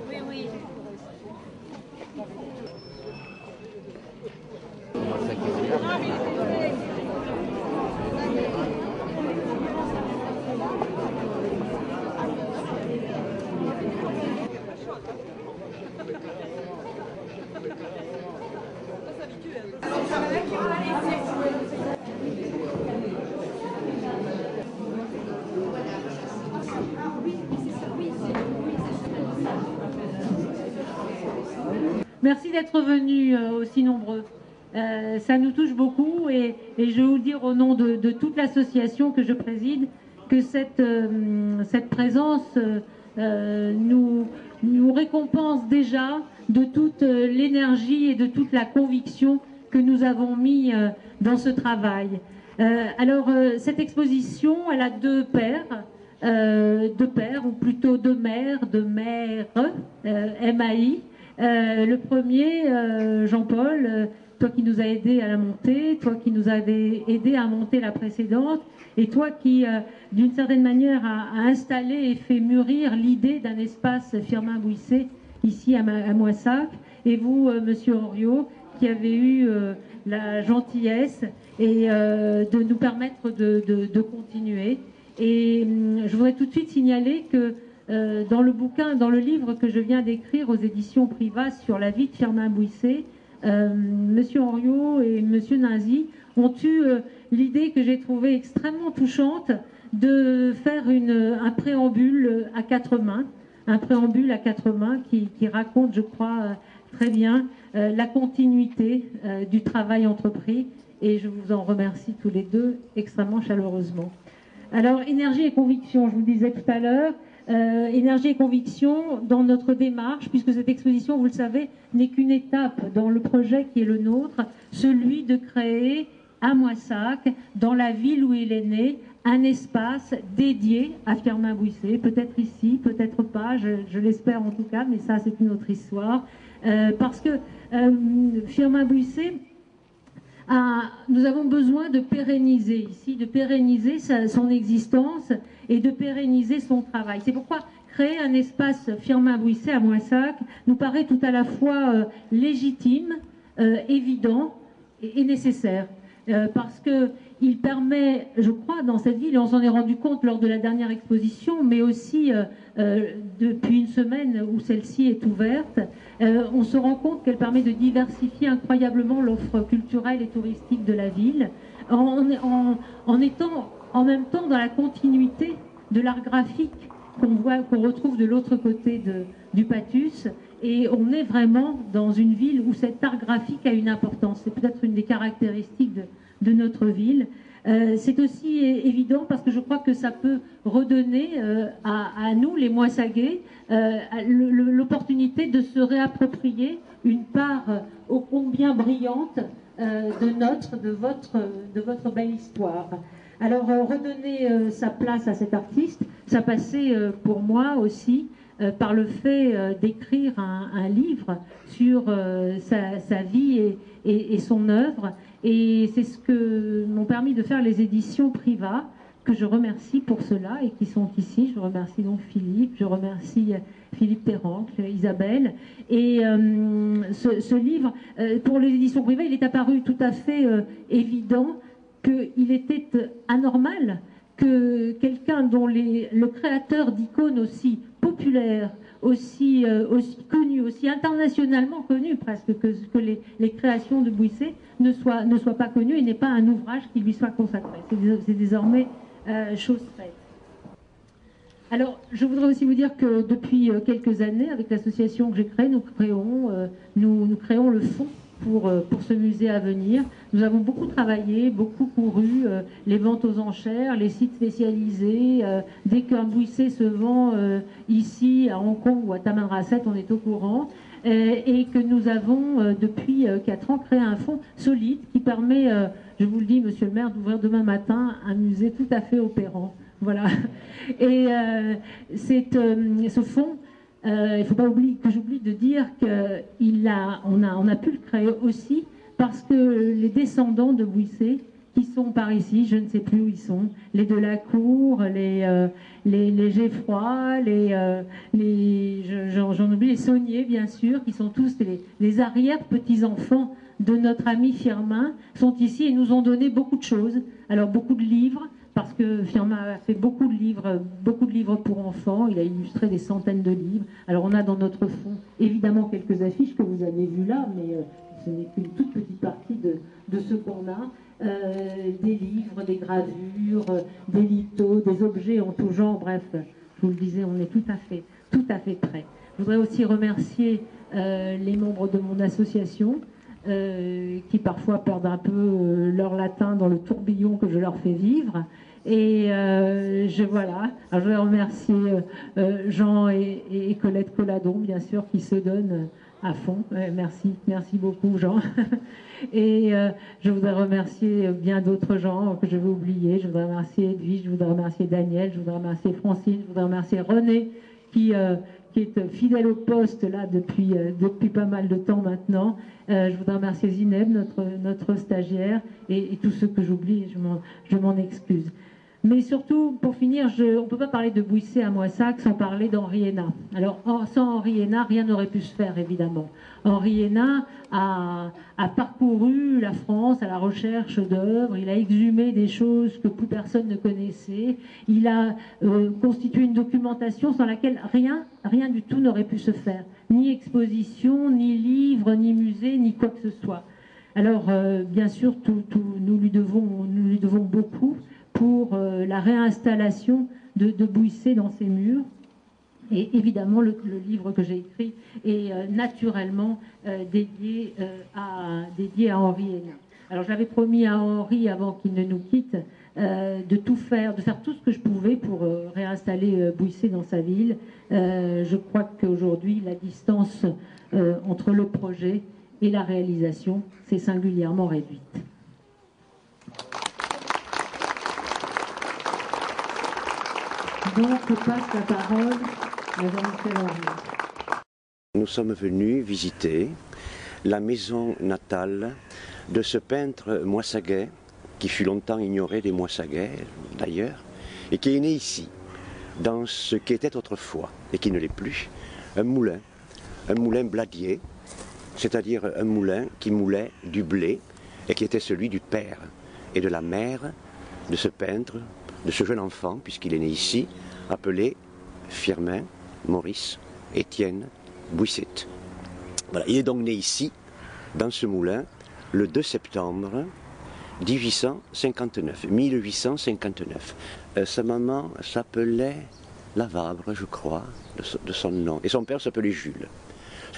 Oui, oui. Merci d'être venus aussi nombreux. Ça nous touche beaucoup et je vais vous dire au nom de toute l'association que je préside que cette présence nous récompense déjà de toute l'énergie et de toute la conviction que nous avons mis dans ce travail. Cette exposition, elle a deux pères, ou plutôt deux mères, MAI. Le premier, Jean-Paul, toi qui nous as aidé à la monter, toi qui nous as aidé à monter la précédente, et toi qui, d'une certaine manière, a installé et fait mûrir l'idée d'un espace Firmin-Bouissé ici à Moissac, et vous, Monsieur Henriot, qui avez eu la gentillesse de nous permettre de continuer. Et je voudrais tout de suite signaler que dans le livre que je viens d'écrire aux éditions Privas sur la vie de Firmin-Bouissé, Monsieur Henriot et Monsieur Ninzy ont eu l'idée que j'ai trouvée extrêmement touchante de faire un préambule à quatre mains, qui raconte, je crois, très bien la continuité du travail entrepris, et je vous en remercie tous les deux extrêmement chaleureusement. Alors, énergie et conviction, je vous le disais tout à l'heure, énergie et conviction dans notre démarche, puisque cette exposition, vous le savez, n'est qu'une étape dans le projet qui est le nôtre, celui de créer à Moissac, dans la ville où il est né, un espace dédié à Firmin-Bouissé, peut-être ici, peut-être pas, je l'espère en tout cas, mais ça c'est une autre histoire, parce que Firmin-Bouissé, nous avons besoin de pérenniser ici, de pérenniser son existence et de pérenniser son travail. C'est pourquoi créer un espace Firmin-Bouissé à Moissac nous paraît tout à la fois légitime, évident et nécessaire. Parce qu'il permet, je crois, dans cette ville, et on s'en est rendu compte lors de la dernière exposition, mais aussi depuis une semaine où celle-ci est ouverte, on se rend compte qu'elle permet de diversifier incroyablement l'offre culturelle et touristique de la ville, en étant en même temps dans la continuité de l'art graphique qu'on retrouve de l'autre côté du Pathus. Et on est vraiment dans une ville où cet art graphique a une importance. C'est peut-être une des caractéristiques de notre ville. C'est aussi évident parce que je crois que ça peut redonner à nous, les Moissagais, l'opportunité de se réapproprier une part ô combien brillante de votre belle histoire. Alors, redonner sa place à cet artiste, ça passait pour moi aussi par le fait d'écrire un livre sur sa vie et son œuvre. Et c'est ce que m'ont permis de faire les éditions Privas, que je remercie pour cela et qui sont ici. Je remercie donc Philippe, je remercie Philippe Terrancle, Isabelle. Et ce livre, pour les éditions Privas, il est apparu tout à fait évident qu'il était anormal que quelqu'un dont le créateur d'icônes aussi populaires, aussi connues, aussi internationalement connues presque que les créations de Bouissé ne soient pas connues et n'ait pas un ouvrage qui lui soit consacré. C'est désormais chose faite. Alors, je voudrais aussi vous dire que depuis quelques années, avec l'association que j'ai créée, nous créons le fonds pour ce musée à venir. Nous avons beaucoup travaillé, beaucoup couru, les ventes aux enchères, les sites spécialisés. Dès qu'un Bouissé se vend ici, à Hong Kong ou à Tamanrasset, on est au courant. Et que nous avons, depuis 4 ans, créé un fonds solide qui permet, je vous le dis, monsieur le maire, d'ouvrir demain matin un musée tout à fait opérant. Voilà. Et ce fonds, il ne faut pas que j'oublie de dire qu'on a pu le créer aussi parce que les descendants de Bouissé, qui sont par ici, je ne sais plus où ils sont, les Delacour, les Geffroy, j'en oublie, les Saunier, bien sûr, qui sont tous les arrière-petits-enfants de notre ami Firmin, sont ici et nous ont donné beaucoup de choses. Alors beaucoup de livres, parce que Firmin a fait beaucoup de livres pour enfants, il a illustré des centaines de livres. Alors on a dans notre fond évidemment quelques affiches que vous avez vues là, mais ce n'est qu'une toute petite partie de ce qu'on a. Des livres, des gravures, des lithos, des objets en tout genre, bref, je vous le disais, on est tout à fait prêts. Je voudrais aussi remercier les membres de mon association, qui parfois perdent un peu leur latin dans le tourbillon que je leur fais vivre. Et voilà. Alors, je vais remercier Jean et Colette Colladon, bien sûr, qui se donnent à fond. Merci beaucoup, Jean. Et je voudrais remercier bien d'autres gens que je vais oublier. Je voudrais remercier Edwige, je voudrais remercier Daniel, je voudrais remercier Francine, je voudrais remercier René, qui est fidèle au poste là depuis pas mal de temps maintenant. Je voudrais remercier Zineb, notre stagiaire, et tous ceux que j'oublie, je m'en excuse. Mais surtout, pour finir, on ne peut pas parler de Bouissé à Moissac sans parler d'Henri Hénin. Alors, sans Henri Hénin, rien n'aurait pu se faire, évidemment. Henri Hénin a parcouru la France à la recherche d'œuvres, il a exhumé des choses que plus personne ne connaissait, il a constitué une documentation sans laquelle rien du tout n'aurait pu se faire. Ni exposition, ni livre, ni musée, ni quoi que ce soit. Alors, bien sûr, nous lui devons beaucoup pour la réinstallation de Bouissé dans ses murs. Et évidemment, le livre que j'ai écrit est naturellement dédié à Henri Hénin. Alors j'avais promis à Henri, avant qu'il ne nous quitte, de faire tout ce que je pouvais pour réinstaller Bouissé dans sa ville. Je crois qu'aujourd'hui, la distance entre le projet et la réalisation s'est singulièrement réduite. Donc, je passe la parole à Jean-Michel Henry. Nous sommes venus visiter la maison natale de ce peintre moissaguais, qui fut longtemps ignoré des Moissaguais d'ailleurs, et qui est né ici, dans ce qui était autrefois, et qui ne l'est plus, un moulin bladier, c'est-à-dire un moulin qui moulait du blé, et qui était celui du père et de la mère de ce peintre, de ce jeune enfant, puisqu'il est né ici, appelé Firmin Maurice Étienne Bouisset. Voilà, il est donc né ici, dans ce moulin, le 2 septembre 1859. Sa maman s'appelait Lavabre, je crois, de son nom, et son père s'appelait Jules.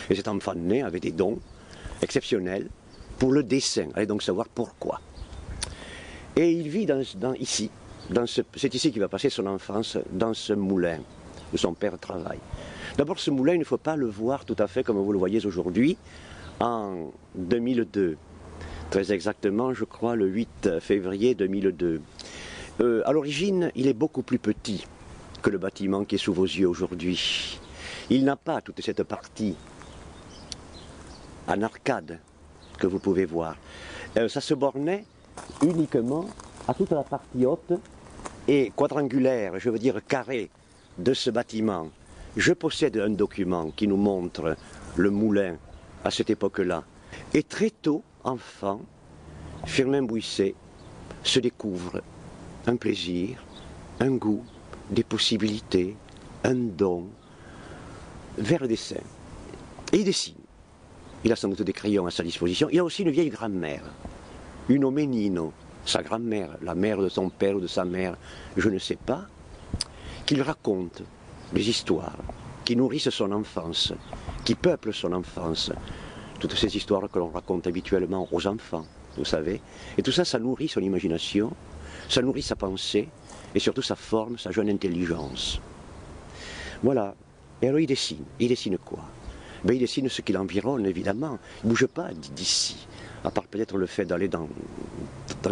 Et cet enfant né avait des dons exceptionnels pour le dessin. Allez donc savoir pourquoi. Et il vit ici. C'est ici qu'il va passer son enfance, dans ce moulin où son père travaille. D'abord, ce moulin, il ne faut pas le voir tout à fait comme vous le voyez aujourd'hui, en 2002. Très exactement, je crois, le 8 février 2002. À l'origine, il est beaucoup plus petit que le bâtiment qui est sous vos yeux aujourd'hui. Il n'a pas toute cette partie en arcade que vous pouvez voir. Ça se bornait uniquement à toute la partie haute et quadrangulaire, je veux dire carré, de ce bâtiment. Je possède un document qui nous montre le moulin à cette époque-là. Et très tôt, enfant, Firmin Bouisset se découvre un plaisir, un goût, des possibilités, un don vers le dessin. Et il dessine. Il a sans doute des crayons à sa disposition. Il a aussi une vieille grand-mère, une Oménino, sa grand-mère, la mère de son père ou de sa mère, je ne sais pas, qui lui raconte des histoires qui nourrissent son enfance, qui peuplent son enfance. Toutes ces histoires que l'on raconte habituellement aux enfants, vous savez. Et tout ça, ça nourrit son imagination, ça nourrit sa pensée, et surtout ça forme sa jeune intelligence. Voilà. Et alors il dessine. Il dessine quoi? Ben, il dessine ce qui l'environne, évidemment. Il ne bouge pas d'ici, à part peut-être le fait d'aller dans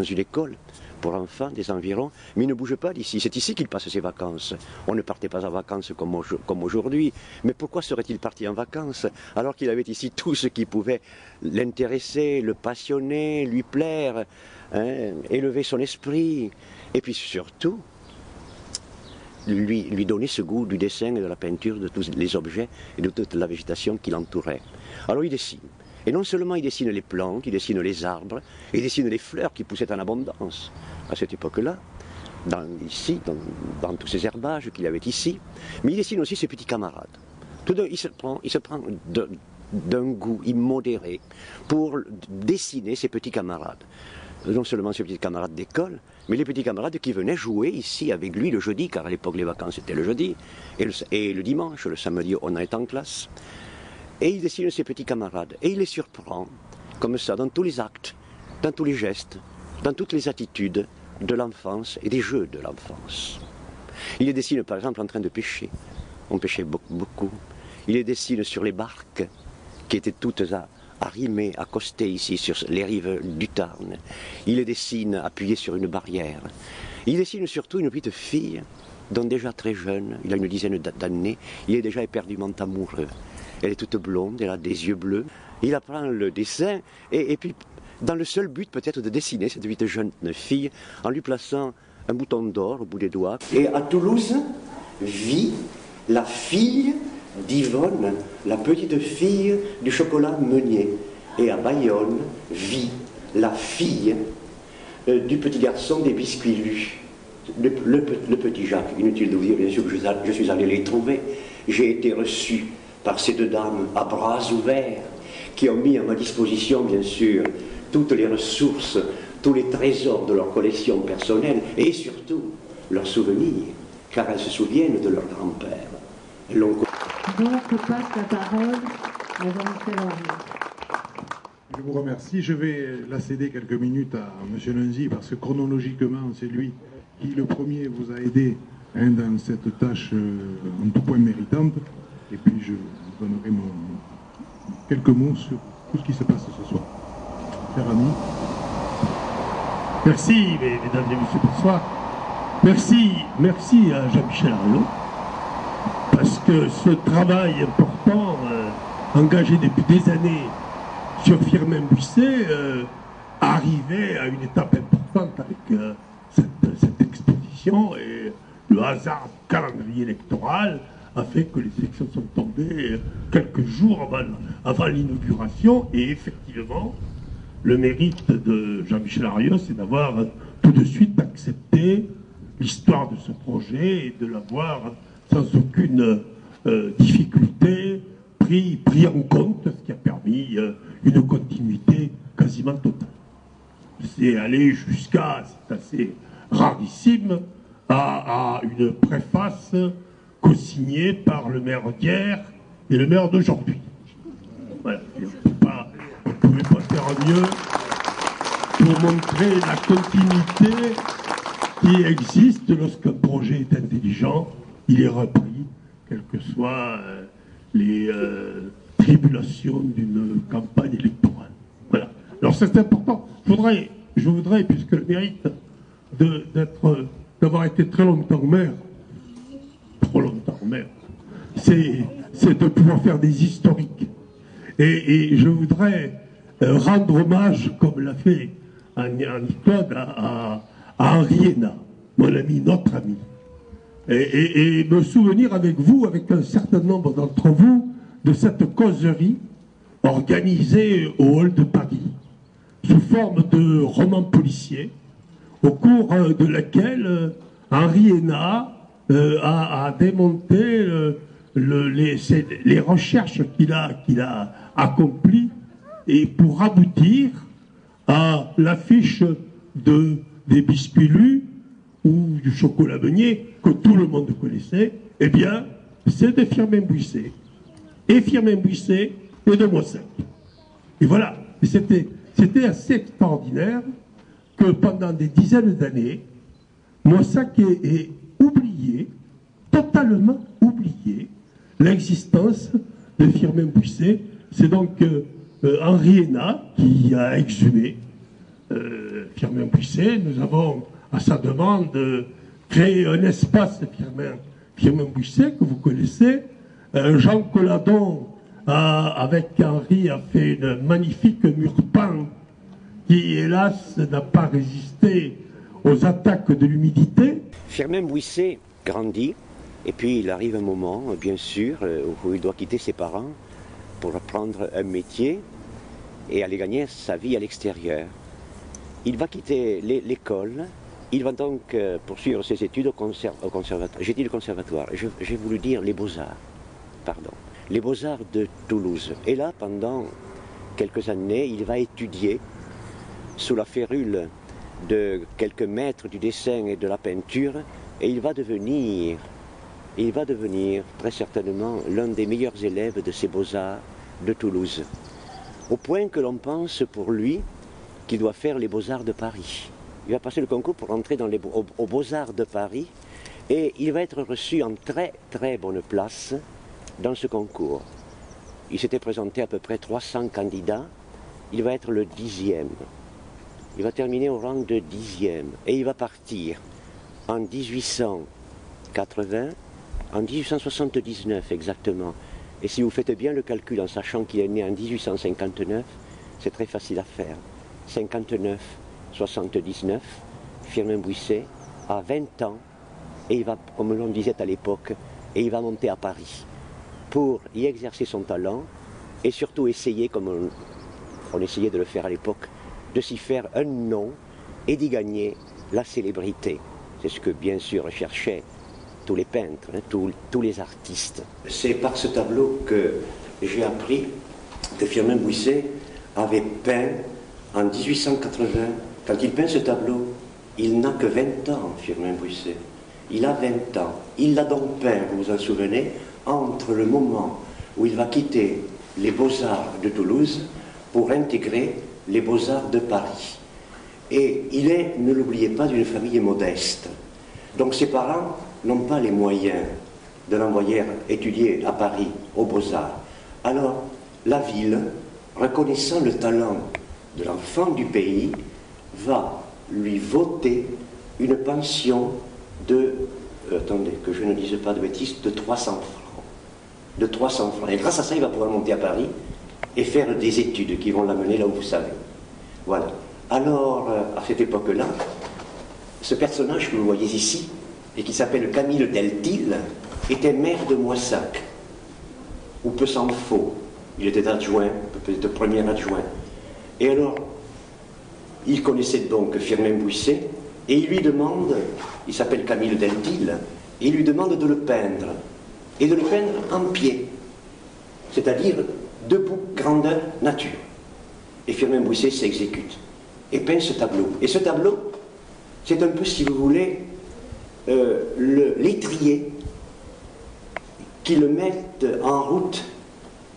une école pour enfants, des environs, mais il ne bouge pas d'ici. C'est ici qu'il passe ses vacances. On ne partait pas en vacances comme aujourd'hui, mais pourquoi serait-il parti en vacances alors qu'il avait ici tout ce qui pouvait l'intéresser, le passionner, lui plaire? élever son esprit, et puis surtout, lui donner ce goût du dessin et de la peinture de tous les objets et de toute la végétation qui l'entourait. Alors il dessine. Et non seulement il dessine les plantes, il dessine les arbres, il dessine les fleurs qui poussaient en abondance à cette époque-là, dans tous ces herbages qu'il y avait ici, mais il dessine aussi ses petits camarades. Il se prend d'un goût immodéré pour dessiner ses petits camarades. Non seulement ses petits camarades d'école, mais les petits camarades qui venaient jouer ici avec lui le jeudi, car à l'époque les vacances c'était le jeudi, et le dimanche, le samedi on est en classe. Et il dessine ses petits camarades, et il les surprend, comme ça, dans tous les actes, dans tous les gestes, dans toutes les attitudes de l'enfance et des jeux de l'enfance. Il les dessine par exemple en train de pêcher. On pêchait beaucoup. Il les dessine sur les barques, qui étaient toutes arrimées, accostées ici, sur les rives du Tarn. Il les dessine appuyées sur une barrière. Il dessine surtout une petite fille, dont déjà très jeune, il a une dizaine d'années, il est déjà éperdument amoureux. Elle est toute blonde, elle a des yeux bleus. Il apprend le dessin, et puis dans le seul but peut-être de dessiner cette petite jeune fille, en lui plaçant un bouton d'or au bout des doigts. Et à Toulouse vit la fille d'Yvonne, la petite fille du chocolat Meunier. Et à Bayonne vit la fille du petit garçon des biscuits lus. Le petit Jacques. Inutile de vous dire bien sûr que je suis allé les trouver. J'ai été reçu par ces deux dames à bras ouverts qui ont mis à ma disposition bien sûr toutes les ressources, tous les trésors de leur collection personnelle et surtout leurs souvenirs, car elles se souviennent de leur grand-père. Donc je passe la parole à Jean-Michel Henry. Je vous remercie. Je vais la céder quelques minutes à M. Lunzi parce que chronologiquement, c'est lui qui, le premier, vous a aidé dans cette tâche en tout point méritante. Et puis, je vous donnerai quelques mots sur tout ce qui se passe ce soir. Cher ami. Merci, mesdames et messieurs, bonsoir. Merci à Jean-Michel Henry, parce que ce travail important, engagé depuis des années sur Firmin Buisset, arrivait à une étape importante avec cette exposition, et le hasard du calendrier électoral a fait que les élections sont tombées quelques jours avant l'inauguration, et effectivement, le mérite de Jean-Michel Henry, c'est d'avoir tout de suite accepté l'histoire de ce projet et de l'avoir sans aucune difficulté pris en compte, ce qui a permis une continuité quasiment totale. C'est allé jusqu'à, c'est assez rarissime, à une préface co-signée par le maire d'hier et le maire d'aujourd'hui. Voilà. On ne pouvait pas faire mieux pour montrer la continuité qui existe lorsqu'un projet est intelligent, il est repris, quelles que soient les tribulations d'une campagne électorale. Voilà. Alors c'est important. Je voudrais, puisque le mérite d'avoir été très longtemps maire, c'est de pouvoir faire des historiques. Et je voudrais rendre hommage, comme l'a fait Annie-Claude, à Henri Hénault, mon ami, notre ami. Et me souvenir avec vous, avec un certain nombre d'entre vous, de cette causerie organisée au hall de Paris, sous forme de roman policier, au cours de laquelle Henri Hénault a démonté les recherches qu'il a accomplies, et pour aboutir à l'affiche des biscuits lus ou du chocolat Meunier que tout le monde connaissait. Eh bien, c'est de Firmin Buisset, et Firmin Buisset et de Moissac. Et voilà, c'était assez extraordinaire que pendant des dizaines d'années, Moissac ait oublié, totalement oublié, l'existence de Firmin Buisset. C'est donc Henri Hénault qui a exhumé Firmin Buisset. Nous avons, à sa demande, créé un espace Firmin Buisset que vous connaissez. Jean Colladon, avec Henri, a fait une magnifique mur peint qui, hélas, n'a pas résisté aux attaques de l'humidité. Firmin Bouisset grandit, et puis il arrive un moment, bien sûr, où il doit quitter ses parents pour reprendre un métier et aller gagner sa vie à l'extérieur. Il va quitter l'école, il va donc poursuivre ses études au conservatoire. J'ai dit le conservatoire, j'ai voulu dire les Beaux-Arts, pardon. Les Beaux-Arts de Toulouse. Et là, pendant quelques années, il va étudier sous la férule de quelques maîtres du dessin et de la peinture, et il va devenir très certainement l'un des meilleurs élèves de ces Beaux-Arts de Toulouse. Au point que l'on pense pour lui qu'il doit faire les Beaux-Arts de Paris. Il va passer le concours pour entrer aux Beaux-Arts de Paris, et il va être reçu en très très bonne place dans ce concours. Il s'était présenté à peu près 300 candidats, il va être le 10e. Il va terminer au rang de 10e, et il va partir en 1880, en 1879 exactement. Et si vous faites bien le calcul en sachant qu'il est né en 1859, c'est très facile à faire. 59, 79, Firmin Bouisset a 20 ans, et il va, comme l'on disait à l'époque, et il va monter à Paris pour y exercer son talent et surtout essayer, comme on essayait de le faire à l'époque, de s'y faire un nom et d'y gagner la célébrité. C'est ce que bien sûr recherchaient tous les peintres, tous les artistes. C'est par ce tableau que j'ai appris que Firmin Bouisset avait peint en 1880. Quand il peint ce tableau, il n'a que 20 ans, Firmin Bouisset. Il a 20 ans. Il l'a donc peint, vous vous en souvenez, entre le moment où il va quitter les Beaux-Arts de Toulouse pour intégrer les Beaux-Arts de Paris. Et il est, ne l'oubliez pas, d'une famille modeste. Donc ses parents n'ont pas les moyens de l'envoyer étudier à Paris, aux Beaux-Arts. Alors, la ville, reconnaissant le talent de l'enfant du pays, va lui voter une pension de, attendez, que je ne dise pas de bêtises, de 300 francs. De 300 francs. Et grâce à ça, il va pouvoir monter à Paris et faire des études qui vont l'amener là où vous savez. Voilà. Alors, à cette époque-là, ce personnage que vous voyez ici, et qui s'appelle Camille Deltil, était maire de Moissac, ou peu s'en faut. Il était adjoint, peut-être premier adjoint. Et alors, il connaissait donc Firmin Bouisset, et il lui demande, il s'appelle Camille Deltil, et il lui demande de le peindre, et de le peindre en pied, c'est-à-dire debout, grandeur, nature. Et Firmin Bouisset s'exécute, et peint ce tableau. Et ce tableau, c'est un peu, si vous voulez, l'étrier qui le met en route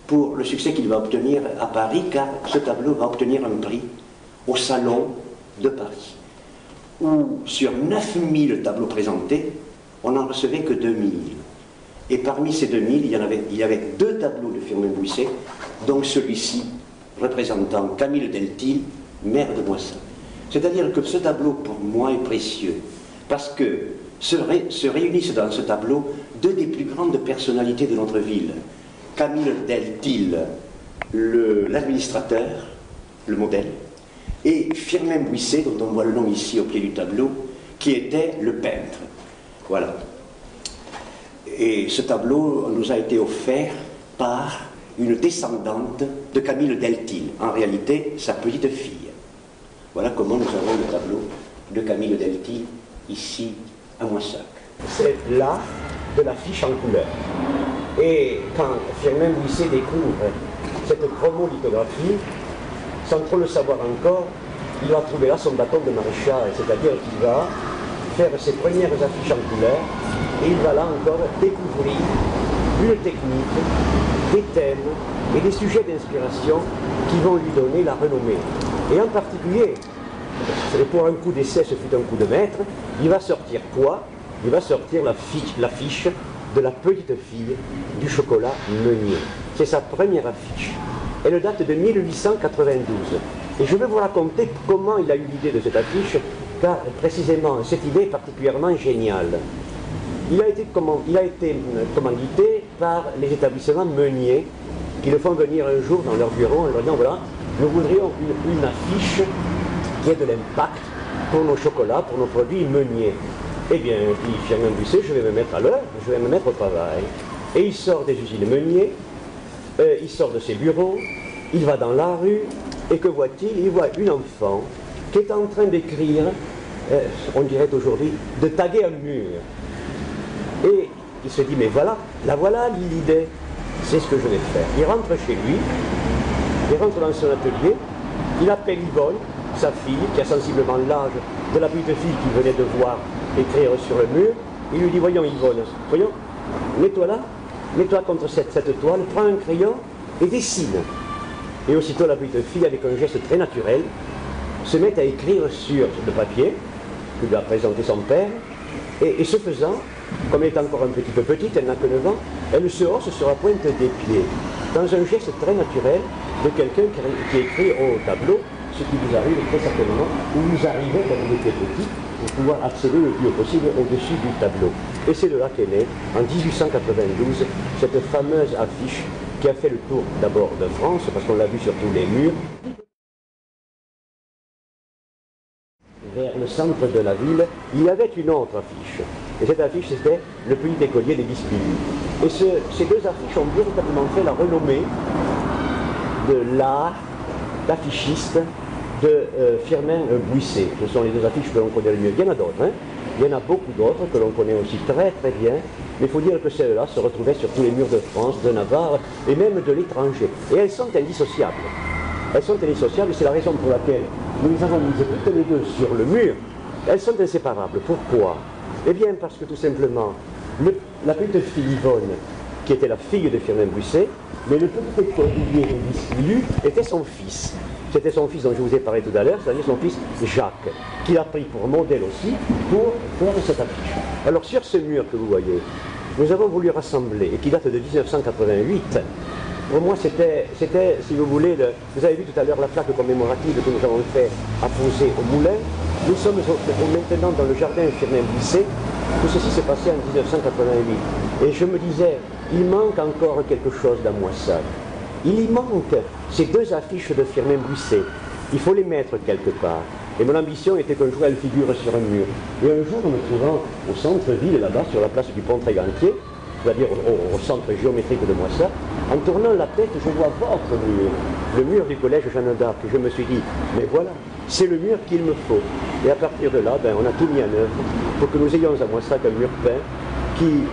pour le succès qu'il va obtenir à Paris, car ce tableau va obtenir un prix au Salon de Paris, où sur 9000 tableaux présentés, on n'en recevait que 2000. Et parmi ces 2000, il y avait 2 tableaux de Firmin Bouisset, dont celui-ci représentant Camille Deltil, maire de Moissac. C'est-à-dire que ce tableau, pour moi, est précieux, parce que se réunissent dans ce tableau 2 des plus grandes personnalités de notre ville. Camille Deltil, l'administrateur, le modèle, et Firmin Bouisset, dont on voit le nom ici au pied du tableau, qui était le peintre. Voilà. Et ce tableau nous a été offert par une descendante de Camille Deltil, en réalité sa petite fille. Voilà comment nous avons le tableau de Camille Deltil ici à Moissac. C'est là de l'affiche en couleur. Et quand Firmin Bouisset découvre cette chromolithographie, sans trop le savoir encore, il va trouver là son bâton de maréchal, c'est-à-dire qu'il va faire ses premières affiches en couleur, et il va là encore découvrir une technique, des thèmes et des sujets d'inspiration qui vont lui donner la renommée. Et en particulier, pour un coup d'essai, ce fut un coup de maître, il va sortir quoi? Il va sortir l'affiche de la petite fille du chocolat Meunier. C'est sa première affiche. Elle date de 1892. Et je vais vous raconter comment il a eu l'idée de cette affiche, car précisément cette idée est particulièrement géniale. Il a été commandité par les établissements Meunier, qui le font venir un jour dans leur bureau en leur disant voilà, nous voudrions une affiche qui ait de l'impact pour nos chocolats, pour nos produits meuniers. Eh bien, dit Firmin Buisset, je vais me mettre à l'heure, je vais me mettre au travail. Et il sort des usines meuniers, il sort de ses bureaux, il va dans la rue, et que voit-il? Il voit une enfant qui est en train d'écrire, on dirait aujourd'hui, de taguer un mur. Et il se dit, mais voilà, la voilà l'idée, c'est ce que je vais faire. Il rentre chez lui, il rentre dans son atelier, il appelle Yvonne, sa fille, qui a sensiblement l'âge de la petite fille qu'il venait de voir écrire sur le mur. Il lui dit, voyons Yvonne, voyons, mets-toi là, mets-toi contre cette toile, prends un crayon et dessine. Et aussitôt la petite fille, avec un geste très naturel, se met à écrire sur le papier que lui a présenté son père, et ce faisant, comme elle est encore un petit peu petite, elle n'a que 9 ans, elle se hausse sur la pointe des pieds, dans un geste très naturel de quelqu'un qui écrit au tableau, ce qui vous arrive très certainement, où vous arrivez quand vous étiez petit, pour pouvoir accéder le plus haut possible au-dessus du tableau. Et c'est de là qu'est née, en 1892, cette fameuse affiche qui a fait le tour d'abord de France, parce qu'on l'a vu sur tous les murs, vers le centre de la ville, il y avait une autre affiche. Et cette affiche, c'était le petit écolier des Biscuits. Et ces deux affiches ont véritablement fait la renommée de l'art d'affichiste de Firmin Buisset. Ce sont les deux affiches que l'on connaît le mieux. Il y en a d'autres, hein. Il y en a beaucoup d'autres que l'on connaît aussi très très bien. Mais il faut dire que celles-là se retrouvaient sur tous les murs de France, de Navarre et même de l'étranger. Et elles sont indissociables. Elles sont indissociables et c'est la raison pour laquelle nous les avons mises toutes les deux sur le mur. Elles sont inséparables. Pourquoi? Eh bien parce que tout simplement, la petite fille Yvonne, qui était la fille de Firmin Buisset, mais le petit écolier des Biscuits était son fils. C'était son fils dont je vous ai parlé tout à l'heure, c'est-à-dire son fils Jacques, qu'il a pris pour modèle aussi pour faire cette affiche. Alors sur ce mur que vous voyez, nous avons voulu rassembler, et qui date de 1988, pour moi c'était, si vous voulez, vous avez vu tout à l'heure la plaque commémorative que nous avons fait apposer au moulin. Nous sommes maintenant dans le jardin Firmin Buisset. Tout ceci s'est passé en 1988. Et je me disais, il manque encore quelque chose dans Moissac. Il y manque ces deux affiches de Firmin Buisset. Il faut les mettre quelque part. Et mon ambition était qu'un jour elles figurent sur un mur. Et un jour, en me trouvant au centre-ville, là-bas, sur la place du Pont-Trégantier, c'est-à-dire au centre géométrique de Moissac, en tournant la tête, je vois votre mur, le mur du collège Jeanne d'Arc. Je me suis dit, mais voilà, c'est le mur qu'il me faut. Et à partir de là, on a tout mis en œuvre pour que nous ayons à Moissac un mur peint qui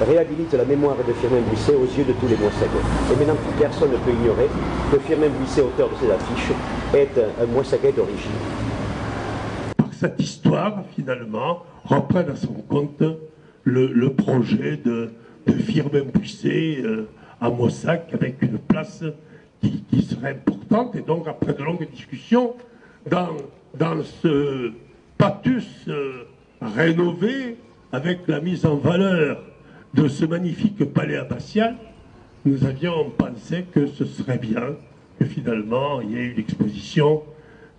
réhabilite la mémoire de Firmin Buisset aux yeux de tous les Moissacais. Et maintenant, personne ne peut ignorer que Firmin Buisset, auteur de ces affiches, est un Moissacais d'origine. Par cette histoire, finalement, reprennent à son compte le projet de Firmin Buisset à Moissac, avec une place qui serait importante. Et donc, après de longues discussions, dans ce pathus rénové, avec la mise en valeur de ce magnifique palais abbatial, nous avions pensé que ce serait bien que finalement il y ait une exposition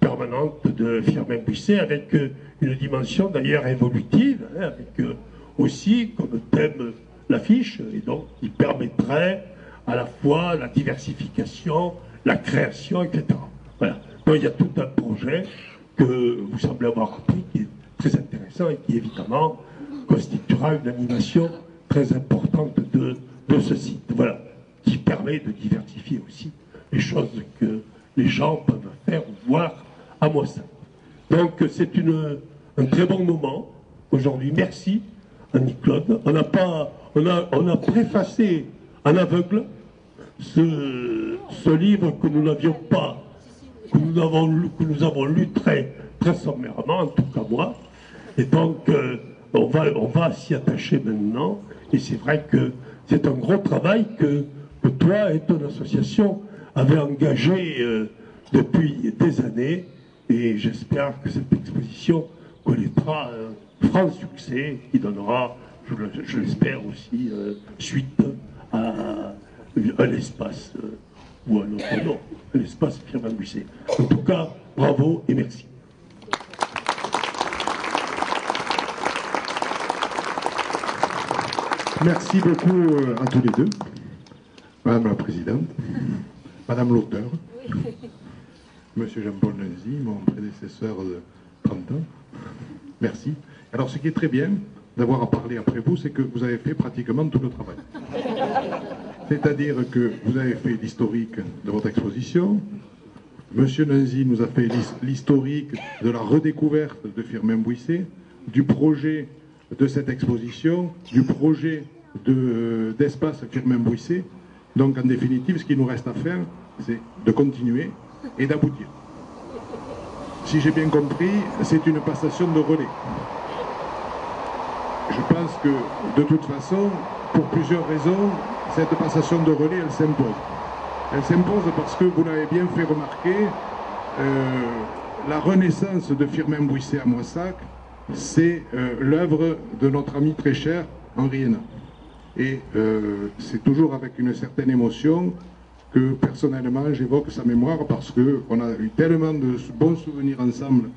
permanente de Firmin Buisset avec une dimension d'ailleurs évolutive, hein, avec aussi comme thème l'affiche, et donc qui permettrait à la fois la diversification, la création, etc. Voilà. Donc il y a tout un projet que vous semblez avoir compris qui est très intéressant et qui évidemment constituera une animation très importante de ce site, voilà, qui permet de diversifier aussi les choses que les gens peuvent faire ou voir à Moissac. Donc c'est un très bon moment aujourd'hui. Merci Annie-Claude. On a préfacé en aveugle ce livre que nous n'avions pas, que nous avons lu très, très sommairement, en tout cas moi. Et donc on va s'y attacher maintenant. Et c'est vrai que c'est un gros travail que toi et ton association avez engagé depuis des années. Et j'espère que cette exposition connaîtra un franc succès qui donnera, je l'espère aussi, suite à un espace ou un autre nom, un espace Firmin Buisset. En tout cas, bravo et merci. Merci beaucoup à tous les deux, Madame la Présidente, Madame l'auteur. Monsieur Jean-Paul Lenzy, mon prédécesseur de 30 ans. Merci. Alors, ce qui est très bien d'avoir à parler après vous, c'est que vous avez fait pratiquement tout le travail. C'est-à-dire que vous avez fait l'historique de votre exposition. Monsieur Lenzy nous a fait l'historique de la redécouverte de Firmin Bouissé, du projet de cette exposition, du projet d'espace Firmin Bouissé. Donc, en définitive, ce qu'il nous reste à faire, c'est de continuer et d'aboutir. Si j'ai bien compris, c'est une passation de relais. Je pense que, de toute façon, pour plusieurs raisons, cette passation de relais, elle s'impose. Elle s'impose parce que, vous l'avez bien fait remarquer, la renaissance de Firmin Bouissé à Moissac, c'est l'œuvre de notre ami très cher, Henri Hénault. Et c'est toujours avec une certaine émotion que, personnellement, j'évoque sa mémoire parce qu'on a eu tellement de bons souvenirs ensemble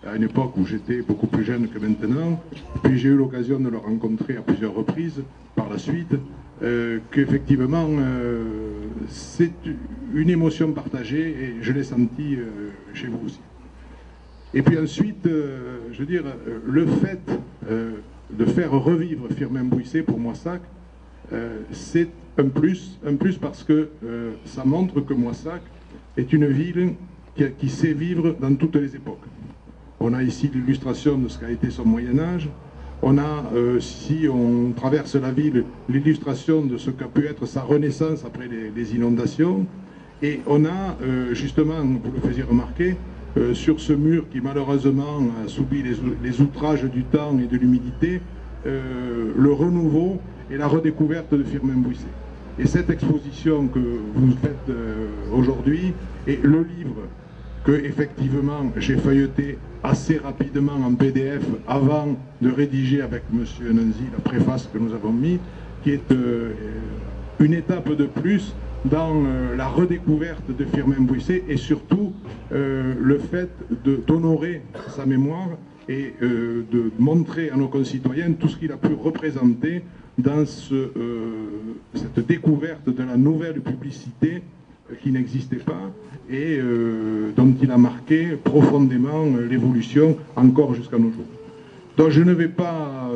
à une époque où j'étais beaucoup plus jeune que maintenant, puis j'ai eu l'occasion de le rencontrer à plusieurs reprises par la suite, qu'effectivement c'est une émotion partagée et je l'ai senti chez vous aussi. Et puis ensuite, je veux dire, le fait de faire revivre Firmin Bouissé pour Moissac, c'est un plus parce que ça montre que Moissac est une ville qui sait vivre dans toutes les époques. On a ici l'illustration de ce qu'a été son Moyen-Âge. On a, si on traverse la ville, l'illustration de ce qu'a pu être sa renaissance après les inondations. Et on a, justement, vous le faisiez remarquer, sur ce mur qui malheureusement a subi les outrages du temps et de l'humidité, le renouveau et la redécouverte de Firmin Bouissé. Et cette exposition que vous faites aujourd'hui et le livre que effectivement j'ai feuilleté assez rapidement en PDF avant de rédiger avec M. Lenzy la préface que nous avons mis, qui est une étape de plus dans la redécouverte de Firmin Bouissé et surtout le fait d'honorer sa mémoire et de montrer à nos concitoyens tout ce qu'il a pu représenter dans cette découverte de la nouvelle publicité qui n'existait pas et dont il a marqué profondément l'évolution encore jusqu'à nos jours. Donc je ne vais pas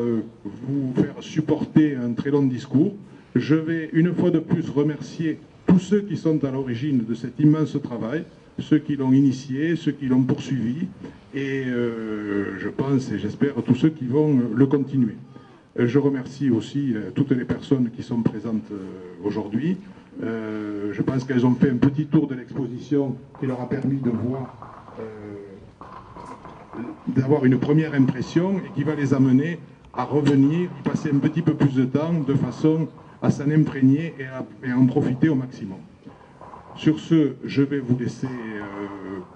vous faire supporter un très long discours. Je vais une fois de plus remercier tous ceux qui sont à l'origine de cet immense travail, ceux qui l'ont initié, ceux qui l'ont poursuivi, et je pense et j'espère tous ceux qui vont le continuer. Je remercie aussi toutes les personnes qui sont présentes aujourd'hui. Je pense qu'elles ont fait un petit tour de l'exposition qui leur a permis de voir, d'avoir une première impression et qui va les amener à revenir, y passer un petit peu plus de temps de façon à s'en imprégner et à en profiter au maximum. Sur ce, je vais vous laisser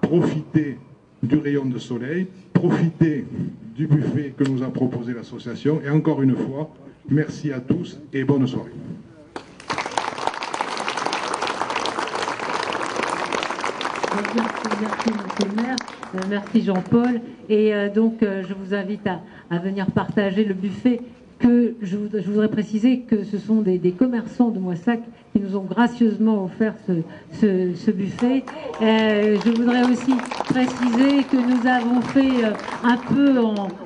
profiter du rayon de soleil, profiter du buffet que nous a proposé l'association et encore une fois, merci à tous et bonne soirée. Merci, monsieur le maire. Merci Jean-Paul. Et donc, je vous invite à venir partager le buffet. Je voudrais préciser que ce sont des commerçants de Moissac qui nous ont gracieusement offert ce buffet. Je voudrais aussi préciser que nous avons fait un peu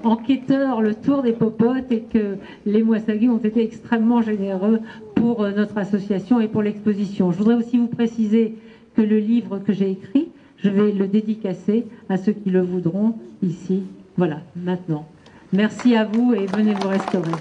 en quêteur le tour des popotes et que les Moissagais ont été extrêmement généreux pour notre association et pour l'exposition. Je voudrais aussi vous préciser que le livre que j'ai écrit, je vais le dédicacer à ceux qui le voudront ici. Voilà, maintenant. Merci à vous et venez vous restaurer.